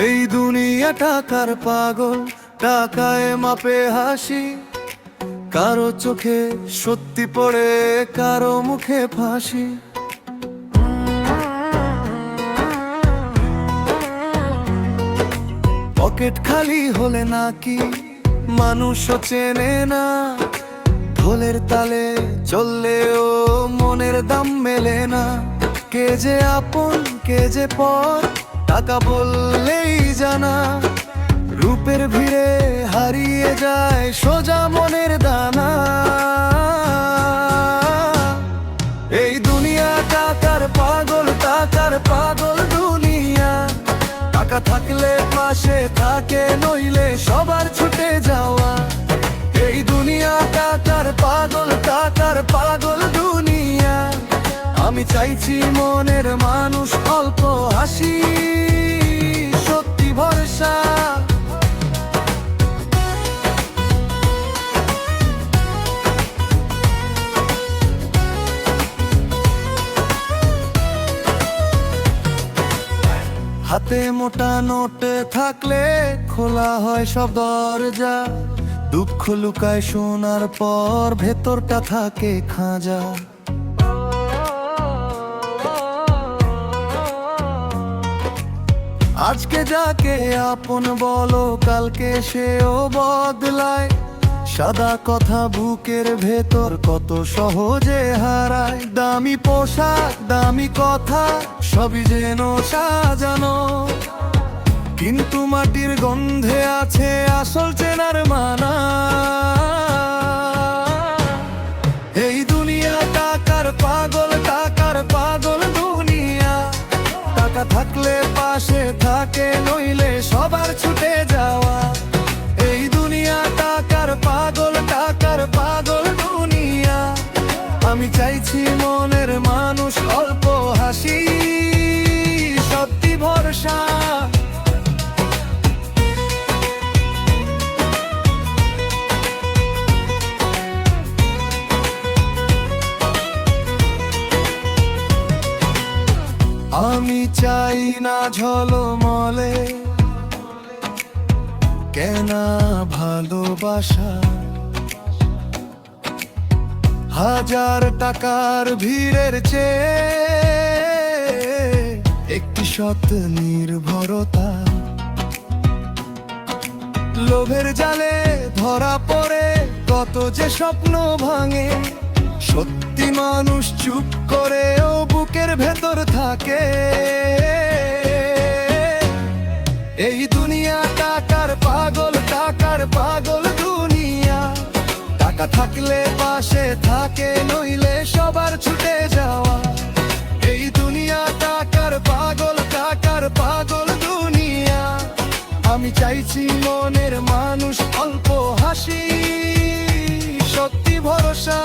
এই দুনিয়া টাকার পাগল, টাকায় মাপে হাসি। কারো চোখে সত্যি পড়ে, কারো মুখে ফাঁসি। পকেট খালি হলে নাকি মানুষও চেনে না। ঢোলের তালে চললেও মনের দাম মেলে না। কে যে আপন কে যে পর, টাকা বললেই জানা। রূপের ভিড়ে হারিয়ে যায় সোজা মনের দানা। এই দুনিয়া টাকার পাগল, টাকার পাগল দুনিয়া। টাকা থাকলে পাশে থাকে, নইলে সবার ছুটে যাওয়া। এই দুনিয়া টাকার পাগল, টাকার পাগল দুনিয়া। আমি চাইছি মনের মানুষ, অল্প হাসি, সত্যি ভরসা। হাতে মোটা নোট থাকলে খোলা হয় সব দরজা। দুঃখ লুকায় শোনার পর, ভেতরটা থাকে খাঁজা। আজকে যাকে আপন বলো, কালকে সেও বদলায়। সাদা কথা বুকের ভেতর কত সহজে হারায়। দামি পোশাক দামি কথা সবই যেন সাজানো, কিন্তু মাটির গন্ধে আছে আসল চেনার মানা। এই দুনিয়া টাকার পাগল, টাকার পাগল দুনিয়া। টাকা থাকলে পাশে থাকে, নইলে সবার ছুটে যাওয়া। এই দুনিয়া টাকার পাগল, টাকার পাগল দুনিয়া। আমি চাইছি মনের মানুষ, অল্প হাসি, সত্যি ভরসা। আমি চাই না ঝলমলে কেনা ভালোবাসা। হাজার টাকার ভিড়ের চেয়ে একটি সৎ নির্ভরতা। লোভের জালে ধরা পড়ে কত যে স্বপ্ন ভাঙে। সত্যি মানুষ চুপ করেও বুকের ভেতর থাকে। এই দুনিয়া টাকার পাগল, টাকার পাগল দুনিয়া। টাকা থাকলে পাশে থাকে, নইলে সবার ছুটে যাওয়া। এই দুনিয়া টাকার পাগল, টাকার পাগল দুনিয়া। আমি চাইছি মনের মানুষ, অল্প হাসি, সত্যি ভরসা।